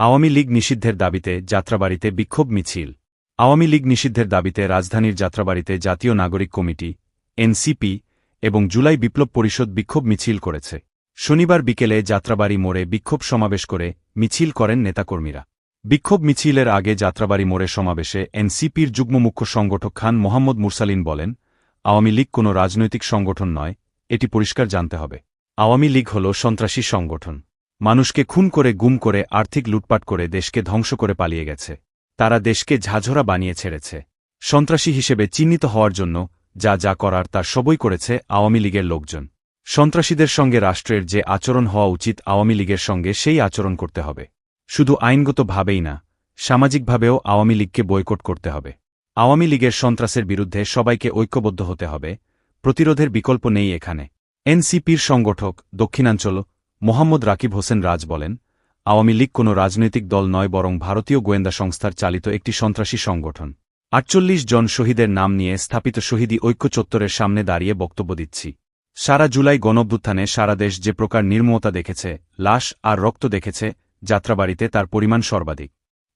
আওয়ামী লীগ নিষিদ্ধের দাবিতে যাত্রাবাড়িতে বিক্ষোভ মিছিল। আওয়ামী লীগ নিষিদ্ধের দাবিতে রাজধানীর যাত্রাবাড়িতে জাতীয় নাগরিক কমিটি, এনসিপি এবং জুলাই বিপ্লব পরিষদ বিক্ষোভ মিছিল করেছে। শনিবার বিকেলে যাত্রাবাড়ি মোড়ে বিক্ষোভ সমাবেশ করে মিছিল করেন নেতাকর্মীরা। বিক্ষোভ মিছিলের আগে যাত্রাবাড়ি মোড়ে সমাবেশে এনসিপির যুগ্ম মুখ্য সংগঠক খান মোহাম্মদ মুরসালিন বলেন, আওয়ামী লীগ কোনো রাজনৈতিক সংগঠন নয়, এটি পরিষ্কার জানতে হবে। আওয়ামী লীগ হল সন্ত্রাসী সংগঠন। মানুষকে খুন করে, গুম করে, আর্থিক লুটপাট করে দেশকে ধ্বংস করে পালিয়ে গেছে। তারা দেশকে ঝাঁঝরা বানিয়ে ছেড়েছে। সন্ত্রাসী হিসেবে চিহ্নিত হওয়ার জন্য যা যা করার তার সবই করেছে আওয়ামী লীগের লোকজন। সন্ত্রাসীদের সঙ্গে রাষ্ট্রের যে আচরণ হওয়া উচিত আওয়ামী লীগের সঙ্গে সেই আচরণ করতে হবে। শুধু আইনগতভাবেই না, সামাজিকভাবেও আওয়ামী লীগকে বয়কট করতে হবে। আওয়ামী লীগের সন্ত্রাসের বিরুদ্ধে সবাইকে ঐক্যবদ্ধ হতে হবে। প্রতিরোধের বিকল্প নেই এখানে। এনসিপির সংগঠক দক্ষিণাঞ্চল মোহাম্মদ রাকিব হোসেন রাজ বলেন, আওয়ামী লীগ কোনো রাজনৈতিক দল নয়, বরং ভারতীয় গোয়েন্দা সংস্থার চালিত একটি সন্ত্রাসী সংগঠন। ৪৮ জন শহীদের নাম নিয়ে স্থাপিত শহীদি ঐক্য চত্বরের সামনে দাঁড়িয়ে বক্তব্য দিচ্ছি। সারা জুলাই গণঅভ্যুত্থানে সারা দেশ যে প্রকার নির্মমতা দেখেছে, লাশ আর রক্ত দেখেছে, যাত্রাবাড়িতে তার পরিমাণ সর্বাধিক।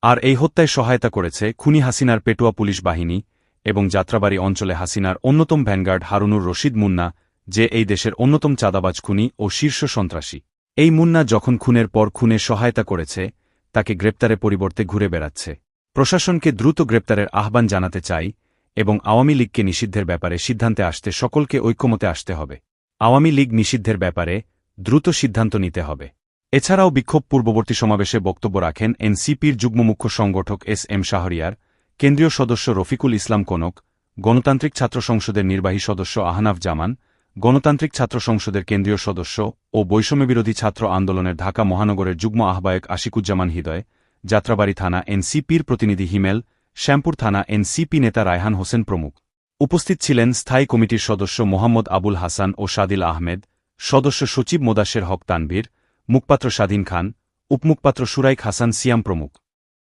আর এই হত্যায় সহায়তা করেছে খুনি হাসিনার পেটুয়া পুলিশ বাহিনী এবং যাত্রাবাড়ি অঞ্চলে হাসিনার অন্যতম ভ্যানগার্ড হারুনুর রশিদ মুন্না, যে এই দেশের অন্যতম চাঁদাবাজ খুনি ও শীর্ষ সন্ত্রাসী। এই মুন্না যখন খুনের পর খুনে সহায়তা করেছে, তাকে গ্রেপ্তারের পরিবর্তে ঘুরে বেড়াচ্ছে। প্রশাসনকে দ্রুত গ্রেপ্তারের আহ্বান জানাতে চাই এবং আওয়ামী লীগকে নিষিদ্ধের ব্যাপারে সিদ্ধান্তে আসতে সকলকে ঐক্যমতে আসতে হবে। আওয়ামী লীগ নিষিদ্ধের ব্যাপারে দ্রুত সিদ্ধান্ত নিতে হবে। এছাড়াও বিক্ষোভ পূর্ববর্তী সমাবেশে বক্তব্য রাখেন এনসিপির যুগ্ম মুখ্য সংগঠক এস.এম. শাহরিয়ার, কেন্দ্রীয় সদস্য রফিকুল ইসলাম কনক, গণতান্ত্রিক ছাত্র সংসদের নির্বাহী সদস্য আহনাফ জামান, গণতান্ত্রিক ছাত্র সংসদের কেন্দ্রীয় সদস্য ও বৈষম্যবিরোধী ছাত্র আন্দোলনের ঢাকা মহানগরের যুগ্ম আহ্বায়ক আশিকুজ্জামান হৃদয়, যাত্রাবাড়ি থানা এনসিপির প্রতিনিধি হিমেল, শ্যামপুর থানা এনসিপি নেতা রায়হান হোসেন প্রমুখ। উপস্থিত ছিলেন স্থায়ী কমিটির সদস্য মোহাম্মদ আবুল হাসান ও সাদিল আহমেদ, সদস্য সচিব মোদাশের হক তানভীর, মুখপাত্র স্বাধীন খান, উপমুখপাত্র সুরাইক হাসান সিয়াম প্রমুখ।